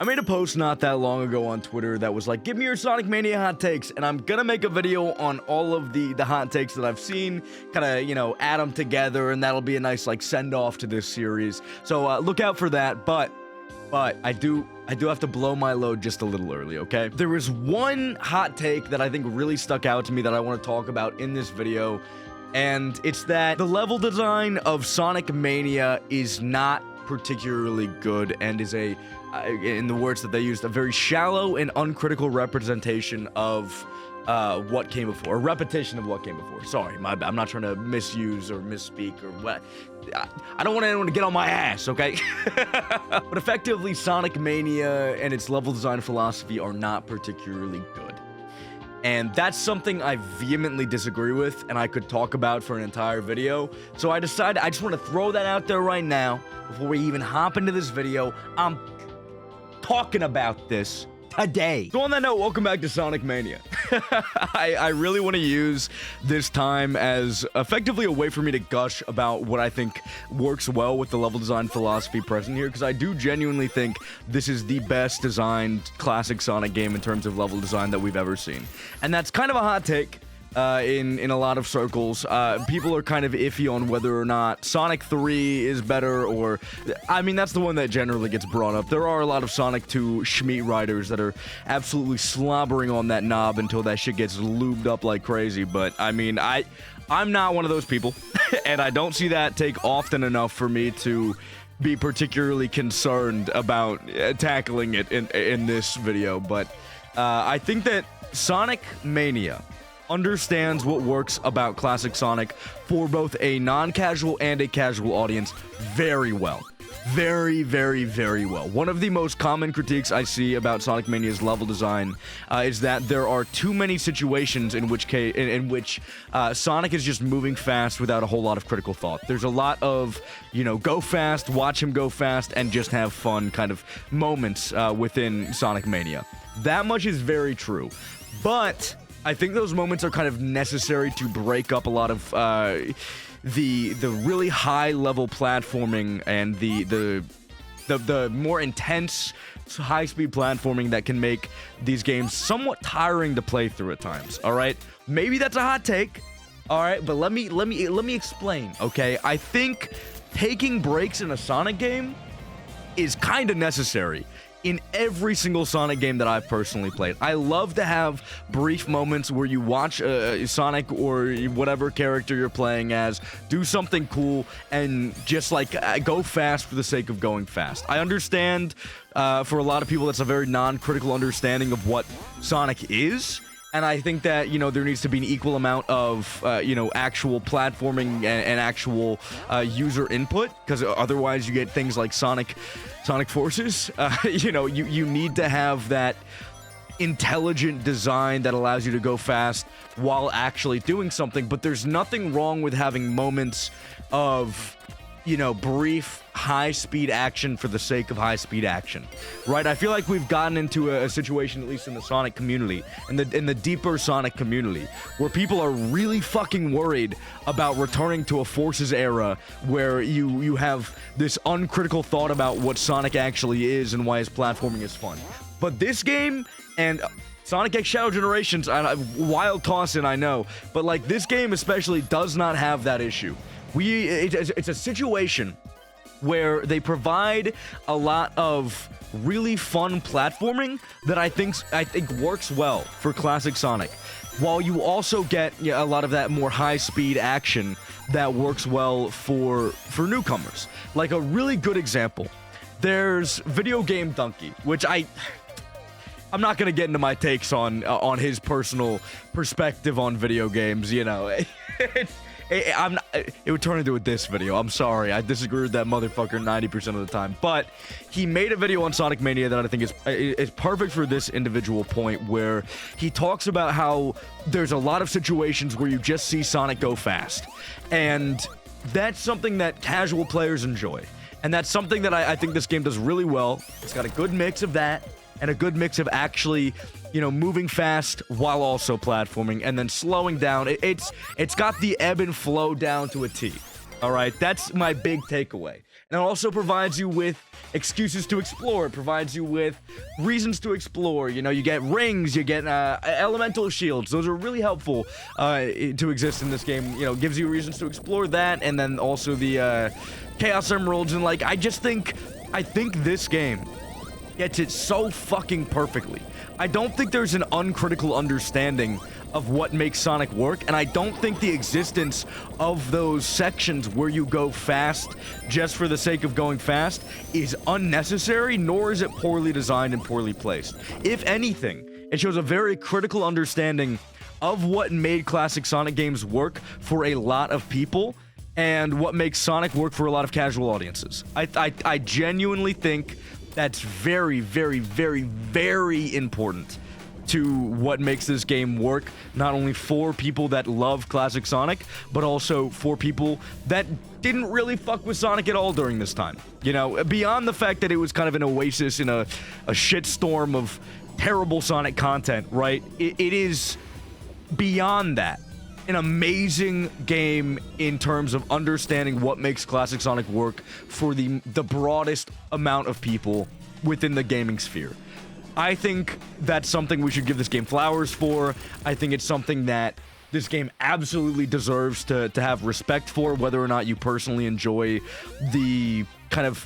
I made a post not that long ago on Twitter that was like, give me your Sonic Mania hot takes, and I'm gonna make a video on all of the hot takes that I've seen, kind of, add them together, and that'll be a nice, like, send-off to this series. So, look out for that, but I do have to blow my load just a little early, okay? There was one hot take that I think really stuck out to me that I want to talk about in this video, and it's that the level design of Sonic Mania is not particularly good and is in the words that they used, a very shallow and uncritical representation of what came before, a repetition of what came before. Sorry, my bad. I'm not trying to misuse or misspeak or what. I don't want anyone to get on my ass, okay? But effectively, Sonic Mania and its level design philosophy are not particularly good. And that's something I vehemently disagree with, and I could talk about for an entire video. So I decided I just want to throw that out there right now before we even hop into this video. I'm talking about this today. So on that note, welcome back to Sonic Mania. I really want to use this time as effectively a way for me to gush about what I think works well with the level design philosophy present here, because I do genuinely think this is the best designed classic Sonic game in terms of level design that we've ever seen. And that's kind of a hot take. In a lot of circles, people are kind of iffy on whether or not Sonic 3 is better, or, I mean, that's the one that generally gets brought up. There are a lot of Sonic 2 Schmeat writers that are absolutely slobbering on that knob until that shit gets lubed up like crazy, but, I mean, I'm not one of those people, and I don't see that take often enough for me to be particularly concerned about tackling it in this video, but, I think that Sonic Mania understands what works about classic Sonic for both a non-casual and a casual audience very well. Very, very, very well. One of the most common critiques I see about Sonic Mania's level design is that there are too many situations in which Sonic is just moving fast without a whole lot of critical thought. There's a lot of, go fast, watch him go fast, and just have fun kind of moments within Sonic Mania. That much is very true. But I think those moments are kind of necessary to break up a lot of the really high level platforming and the more intense high speed platforming that can make these games somewhat tiring to play through at times. All right, maybe that's a hot take. All right, but let me explain. Okay, I think taking breaks in a Sonic game is kind of necessary in every single Sonic game that I've personally played. I love to have brief moments where you watch Sonic or whatever character you're playing as do something cool and just like go fast for the sake of going fast. I understand for a lot of people that's a very non-critical understanding of what Sonic is. And I think that, there needs to be an equal amount of, actual platforming and actual user input, because otherwise you get things like Sonic Forces. You need to have that intelligent design that allows you to go fast while actually doing something, but there's nothing wrong with having moments of, brief high-speed action for the sake of high-speed action, right? I feel like we've gotten into a situation, at least in the Sonic community, in the deeper Sonic community, where people are really fucking worried about returning to a Forces era where you have this uncritical thought about what Sonic actually is and why his platforming is fun. But this game, and Sonic X Shadow Generations, wild toss-in, I know, but like this game especially does not have that issue. It's a situation where they provide a lot of really fun platforming that I think works well for classic Sonic, while you also get a lot of that more high-speed action that works well for newcomers. Like a really good example, there's Video Game Donkey, which I'm not gonna get into my takes on his personal perspective on video games. It would turn into a diss video. I'm sorry. I disagree with that motherfucker 90% of the time. But he made a video on Sonic Mania that I think is perfect for this individual point, where he talks about how there's a lot of situations where you just see Sonic go fast. And that's something that casual players enjoy. And that's something that I think this game does really well. It's got a good mix of that and a good mix of actually moving fast while also platforming and then slowing down. It's got the ebb and flow down to a T. All right, that's my big takeaway. And it also provides you with excuses to explore. It provides you with reasons to explore. You know, you get rings, you get elemental shields. Those are really helpful to exist in this game. You know, gives you reasons to explore that, and then also the Chaos Emeralds. And like, I think this game gets it so fucking perfectly. I don't think there's an uncritical understanding of what makes Sonic work, and I don't think the existence of those sections where you go fast just for the sake of going fast is unnecessary, nor is it poorly designed and poorly placed. If anything, it shows a very critical understanding of what made classic Sonic games work for a lot of people, and what makes Sonic work for a lot of casual audiences. I genuinely think that's very, very, very, very important to what makes this game work, not only for people that love classic Sonic, but also for people that didn't really fuck with Sonic at all during this time. You know, beyond the fact that it was kind of an oasis in a shitstorm of terrible Sonic content, right? It is beyond that an amazing game in terms of understanding what makes classic Sonic work for the broadest amount of people within the gaming sphere. I think that's something we should give this game flowers for. I think it's something that this game absolutely deserves to have respect for, whether or not you personally enjoy the kind of,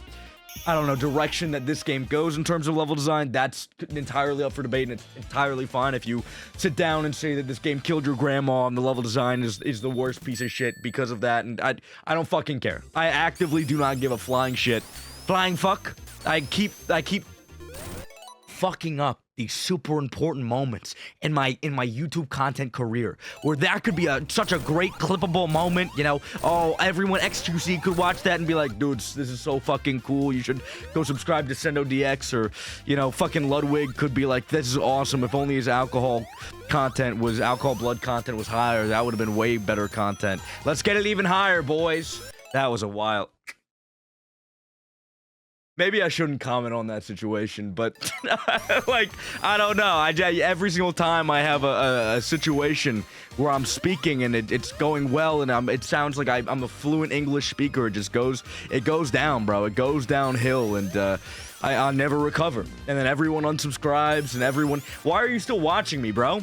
I don't know, direction that this game goes in terms of level design. That's entirely up for debate, and it's entirely fine if you sit down and say that this game killed your grandma and the level design is the worst piece of shit because of that, and I don't fucking care. I actively do not give a flying shit. Flying fuck. I keep fucking up these super important moments in my YouTube content career, where that could be such a great clippable moment, you know. Oh, everyone X2C could watch that and be like, dudes, this is so fucking cool, you should go subscribe to Sendo DX. Or, you know, fucking Ludwig could be like, this is awesome, if only his alcohol blood content was higher, that would have been way better content. Let's get it even higher, boys. That was a wild. Maybe I shouldn't comment on that situation, but like, I don't know. Every single time I have a situation where I'm speaking and it's going well, and it sounds like I'm a fluent English speaker. It goes down, bro. It goes downhill, and I'll never recover. And then everyone unsubscribes, and everyone. Why are you still watching me, bro?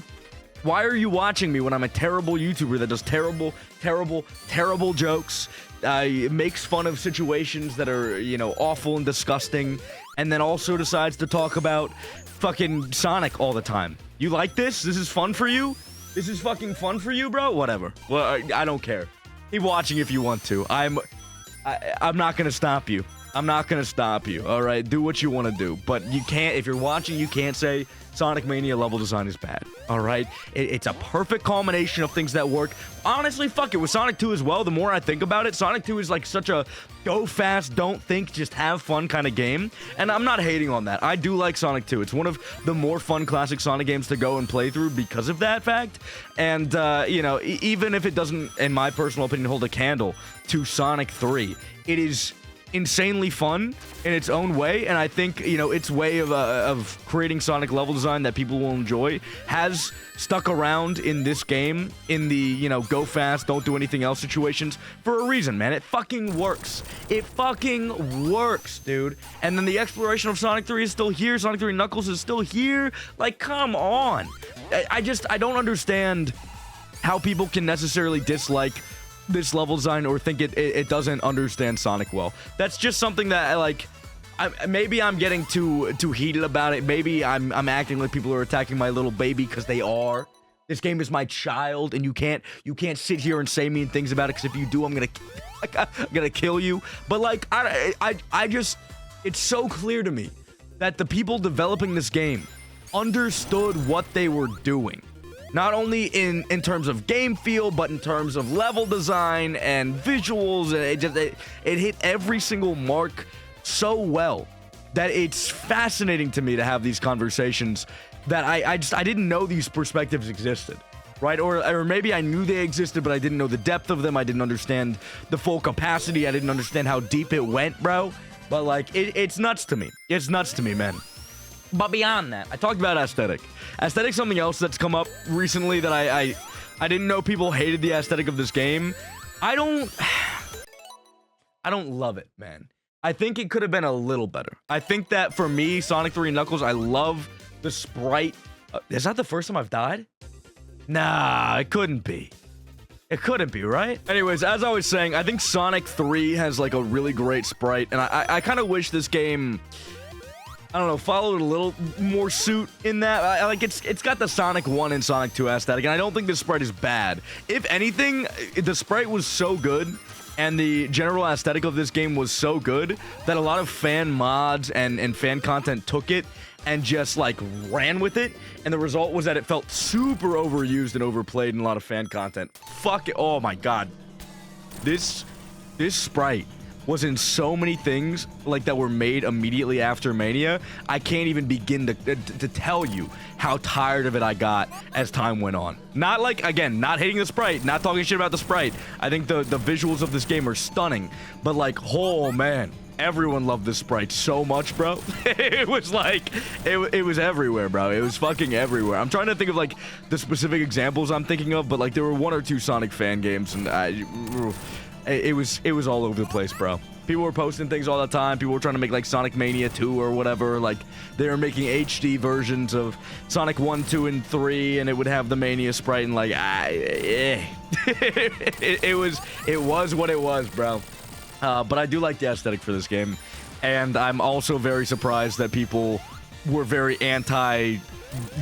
Why are you watching me when I'm a terrible YouTuber that does terrible, terrible, terrible jokes? Makes fun of situations that are, you know, awful and disgusting, and then also decides to talk about fucking Sonic all the time. You like this? This is fun for you? This is fucking fun for you, bro? Whatever. Well, I don't care. Keep watching if you want to. I'm not gonna stop you. I'm not gonna stop you, alright? Do what you want to do. But you can't, if you're watching, you can't say Sonic Mania level design is bad, alright? It's a perfect combination of things that work. Honestly, fuck it, with Sonic 2 as well, the more I think about it, Sonic 2 is like such a go fast, don't think, just have fun kind of game. And I'm not hating on that. I do like Sonic 2. It's one of the more fun classic Sonic games to go and play through because of that fact. And, you know, even if it doesn't, in my personal opinion, hold a candle to Sonic 3, it is insanely fun in its own way, and I think, you know, its way of creating Sonic level design that people will enjoy has stuck around in this game, in the, you know, go fast, don't do anything else situations, for a reason, man. It fucking works. It fucking works, dude. And then the exploration of Sonic 3 is still here. Sonic 3 Knuckles is still here. Like, come on. I don't understand how people can necessarily dislike this level design or think it doesn't understand Sonic well. That's just something that maybe I'm getting too heated about it. Maybe I'm acting like people are attacking my little baby, because they are. This game is my child, and you can't sit here and say mean things about it, because if you do, I'm gonna kill you. But like, I just, it's so clear to me that the people developing this game understood what they were doing. Not only in terms of game feel, but in terms of level design and visuals. It hit every single mark so well that it's fascinating to me to have these conversations that I didn't know these perspectives existed, right? Or maybe I knew they existed, but I didn't know the depth of them. I didn't understand the full capacity. I didn't understand how deep it went, bro. But like, it's nuts to me. It's nuts to me, man. But beyond that, I talked about aesthetic. Aesthetic's something else that's come up recently that I didn't know people hated the aesthetic of this game. I don't love it, man. I think it could have been a little better. I think that for me, Sonic 3 Knuckles, I love the sprite. Is that the first time I've died? Nah, it couldn't be. It couldn't be, right? Anyways, as I was saying, I think Sonic 3 has like a really great sprite, and I kind of wish this game, I don't know, followed a little more suit in that. Like it's got the Sonic 1 and Sonic 2 aesthetic, and I don't think the sprite is bad. If anything, the sprite was so good, and the general aesthetic of this game was so good that a lot of fan mods and fan content took it and just like ran with it, and the result was that it felt super overused and overplayed in a lot of fan content. Fuck it. Oh my god, this sprite was in so many things like that were made immediately after Mania. I can't even begin to tell you how tired of it I got as time went on. Not like, again, not hating the sprite, not talking shit about the sprite. I think the visuals of this game are stunning, but like, oh man, everyone loved this sprite so much, bro. It was like, it was everywhere, bro. It was fucking everywhere. I'm trying to think of like the specific examples I'm thinking of, but like there were 1 or 2 Sonic fan games, and it was all over the place, bro. People were posting things all the time. People were trying to make like Sonic Mania 2 or whatever. Like they were making HD versions of Sonic 1, 2, and 3, and it would have the Mania sprite, and like it was what it was, bro. But I do like the aesthetic for this game, and I'm also very surprised that people were very anti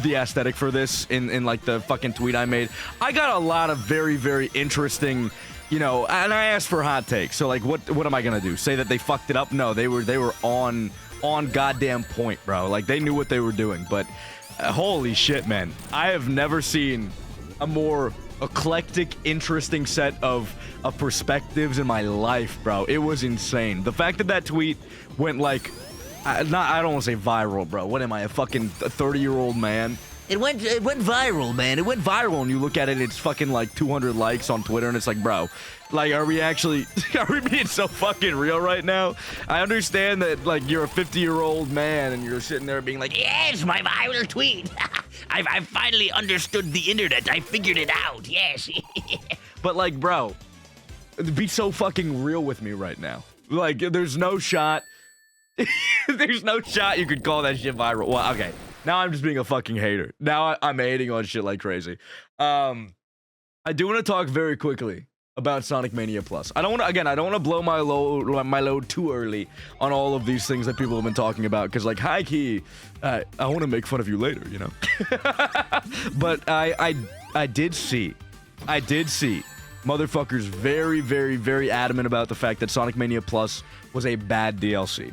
the aesthetic for this in like the fucking tweet I made. I got a lot of very, very interesting, you know, and I asked for hot takes. So like, what am I gonna do? Say that they fucked it up? No, they were on goddamn point, bro. Like they knew what they were doing. But holy shit, man, I have never seen a more eclectic, interesting set of perspectives in my life, bro. It was insane. The fact that tweet went like, I don't want to say viral, bro. What am I, a fucking 30-year-old man? It went viral, man. It went viral, and you look at it, it's fucking like 200 likes on Twitter, and it's like, bro, like, are we being so fucking real right now? I understand that, like, you're a 50-year-old man, and you're sitting there being like, yes, my viral tweet. I've finally understood the internet. I figured it out, yes. But, like, bro, be so fucking real with me right now. Like, there's no shot. There's no shot you could call that shit viral. Well, okay. Now I'm just being a fucking hater. Now I'm hating on shit like crazy. I do want to talk very quickly about Sonic Mania Plus. I don't want to blow my load too early on all of these things that people have been talking about, because like high key, I want to make fun of you later, you know. But I did see motherfuckers very, very, very adamant about the fact that Sonic Mania Plus was a bad DLC.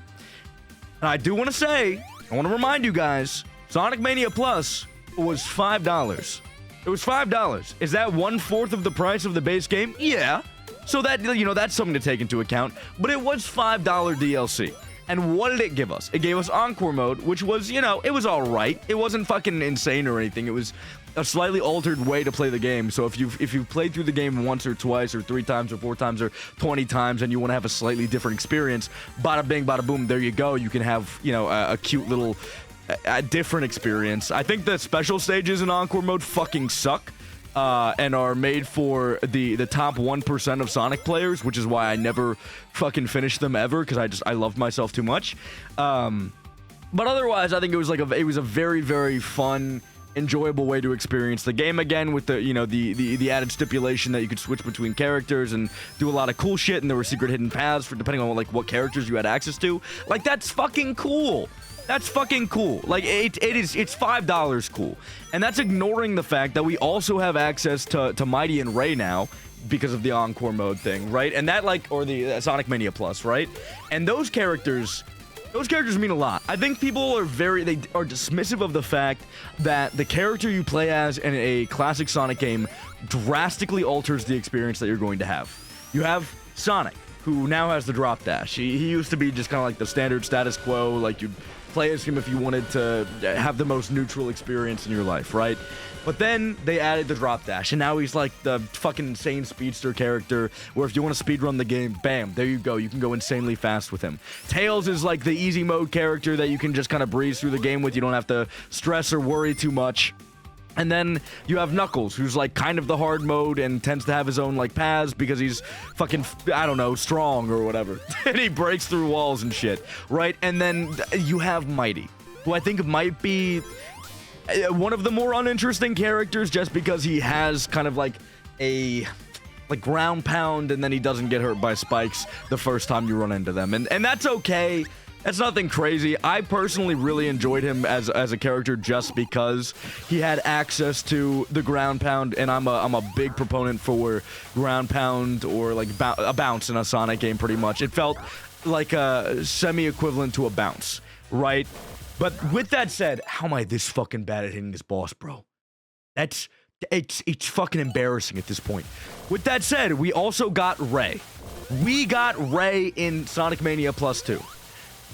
And I do want to say, I want to remind you guys, Sonic Mania Plus was $5. It was $5. Is that 1/4 of the price of the base game? Yeah. So that, you know, that's something to take into account. But it was $5 DLC. And what did it give us? It gave us Encore Mode, which was, you know, it was alright. It wasn't fucking insane or anything. It was a slightly altered way to play the game. So if you've played through the game once or twice or 3 times or 4 times or 20 times and you want to have a slightly different experience, bada bing, bada boom, there you go. You can have, you know, a cute little different experience. I think the special stages in Encore Mode fucking suck. And are made for the top 1% of Sonic players, which is why I never fucking finished them ever, because I loved myself too much. But otherwise, I think it was like it was a very, very fun, enjoyable way to experience the game again, with the, you know, the added stipulation that you could switch between characters and do a lot of cool shit, and there were secret hidden paths for depending on what characters you had access to. Like, that's fucking cool. That's fucking cool. Like, it's $5 cool. And that's ignoring the fact that we also have access to Mighty and Ray now because of the Encore Mode thing, right? And that, like, or the Sonic Mania Plus, right? And those characters mean a lot. I think people are they are dismissive of the fact that the character you play as in a classic Sonic game drastically alters the experience that you're going to have. You have Sonic, who now has the drop dash. He used to be just kind of like the standard status quo, like you'd play as him if you wanted to have the most neutral experience in your life, right? But then they added the drop dash, and now he's like the fucking insane speedster character, where if you want to speedrun the game, bam, there you go. You can go insanely fast with him. Tails is like the easy mode character that you can just kind of breeze through the game with. You don't have to stress or worry too much. And then you have Knuckles, who's like kind of the hard mode and tends to have his own like paths because he's fucking, I don't know, strong or whatever. And he breaks through walls and shit, right? And then you have Mighty, who I think might be one of the more uninteresting characters just because he has kind of like a ground pound and then he doesn't get hurt by spikes the first time you run into them. And that's okay. That's nothing crazy. I personally really enjoyed him as a character just because he had access to the ground pound, and I'm a big proponent for ground pound or like a bounce in a Sonic game pretty much. It felt like a semi-equivalent to a bounce, right? But with that said, how am I this fucking bad at hitting this boss, bro? It's fucking embarrassing at this point. With that said, we also got Ray. We got Ray in Sonic Mania Plus 2.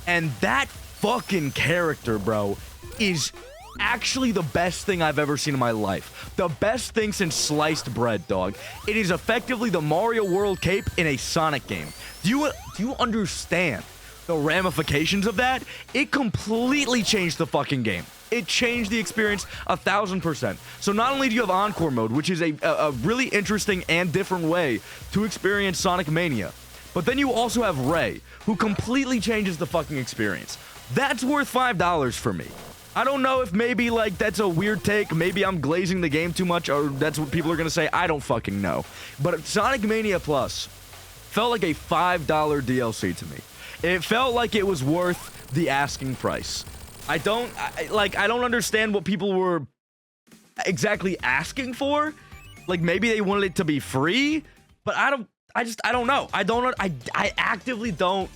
And that fucking character, bro, is actually the best thing I've ever seen in my life. The best thing since sliced bread, dog. It is effectively the Mario World cape in a Sonic game. Do you understand the ramifications of that? It completely changed the fucking game. It changed the experience 1000%. So not only do you have Encore mode, which is a really interesting and different way to experience Sonic Mania, but then you also have Ray, who completely changes the fucking experience. That's worth $5 for me. I don't know if maybe, like, that's a weird take. Maybe I'm glazing the game too much, or that's what people are gonna say. I don't fucking know. But Sonic Mania Plus felt like a $5 DLC to me. It felt like it was worth the asking price. I don't understand what people were exactly asking for. Like, maybe they wanted it to be free, but I don't know. I actively don't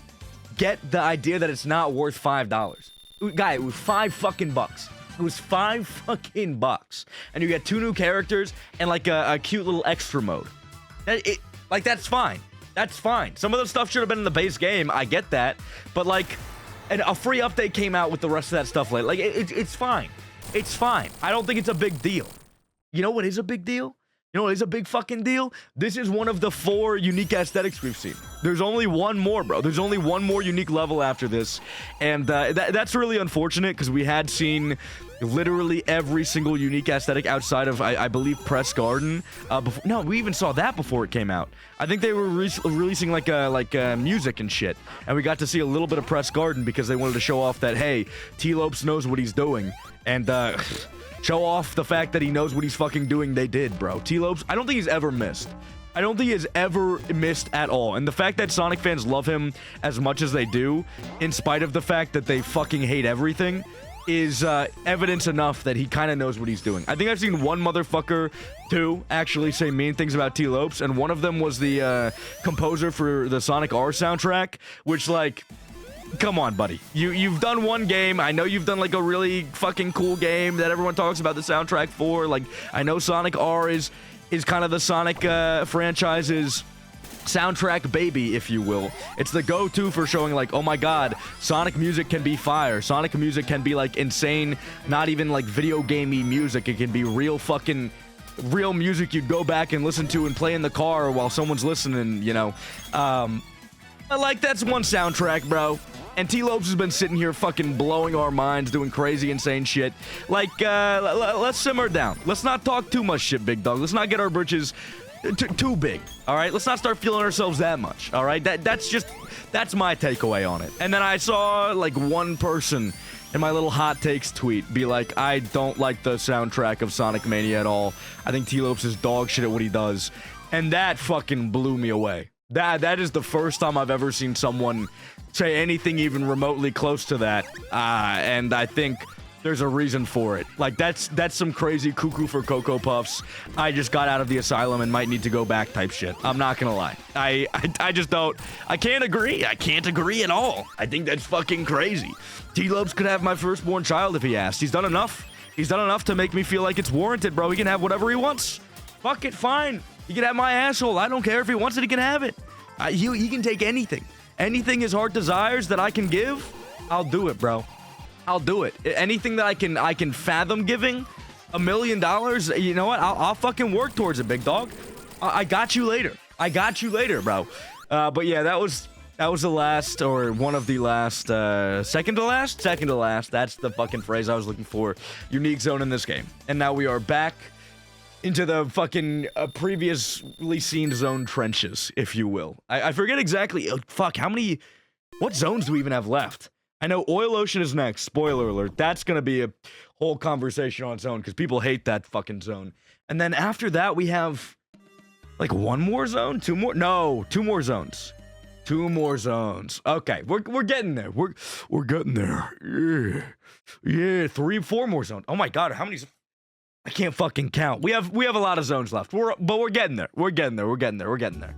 get the idea that it's not worth $5. Guy, it was $5 fucking bucks. It was $5 fucking bucks. And you get 2 new characters and like a cute little extra mode. That's fine. That's fine. Some of the stuff should have been in the base game. I get that. But like, and a free update came out with the rest of that stuff later. Like, it's fine. It's fine. I don't think it's a big deal. You know what is a big deal? You know what is a big fucking deal? This is one of the 4 unique aesthetics we've seen. There's only one more, bro. There's only one more unique level after this. And that's really unfortunate because we had seen literally every single unique aesthetic outside of, I believe, Press Garden. No, we even saw that before it came out. I think they were releasing like music and shit. And we got to see a little bit of Press Garden because they wanted to show off that, hey, T-Lopes knows what he's doing. And, show off the fact that he knows what he's fucking doing. They did, bro. T-Lopes, I don't think he's ever missed. I don't think he's ever missed at all. And the fact that Sonic fans love him as much as they do, in spite of the fact that they fucking hate everything, is evidence enough that he kind of knows what he's doing. I think I've seen one motherfucker, 2, actually say mean things about T-Lopes, and one of them was the composer for the Sonic R soundtrack, which, like, come on, buddy. You've done one game. I know you've done like a really fucking cool game that everyone talks about the soundtrack for. Like, I know Sonic R is kind of the Sonic franchise's soundtrack baby, if you will. It's the go-to for showing like, oh my god, Sonic music can be fire. Sonic music can be like insane, not even like video gamey music. It can be real music you'd go back and listen to and play in the car while someone's listening, you know. Like, that's one soundtrack, bro. And T-Lopes has been sitting here fucking blowing our minds, doing crazy, insane shit. Like, let's simmer down. Let's not talk too much shit, big dog. Let's not get our britches too big, all right? Let's not start feeling ourselves that much, all right? That's my takeaway on it. And then I saw, like, one person in my little hot takes tweet be like, I don't like the soundtrack of Sonic Mania at all. I think T-Lopes is dog shit at what he does. And that fucking blew me away. That is the first time I've ever seen someone say anything even remotely close to that, and I think there's a reason for it. Like, that's some crazy cuckoo for Cocoa Puffs. I just got out of the asylum and might need to go back type shit. I'm not gonna lie. I just don't. I can't agree. I can't agree at all. I think that's fucking crazy. T-Lopes could have my firstborn child if he asked. He's done enough. He's done enough to make me feel like it's warranted, bro. He can have whatever he wants. Fuck it, fine. He can have my asshole. I don't care if he wants it. He can have it. He can take anything. Anything his heart desires that I can give, I'll do it, bro. I'll do it. Anything that I can fathom giving, $1 million, you know what? I'll fucking work towards it, big dog. I got you later. I got you later, bro. But yeah, that was That was the last, or one of the last, second to last? Second to last. That's the fucking phrase I was looking for. Unique zone in this game. And now we are back into the fucking previously seen zone trenches, if you will. I forget exactly, fuck, how many, what zones do we even have left? I know Oil Ocean is next, spoiler alert. That's gonna be a whole conversation on its own, because people hate that fucking zone. And then after that, we have, like, one more zone? Two more? No, two more zones. Two more zones. Okay, we're getting there. We're getting there. Yeah, 4 more zones. Oh my god, how many? I can't fucking count. We have a lot of zones left. But we're getting there. We're getting there.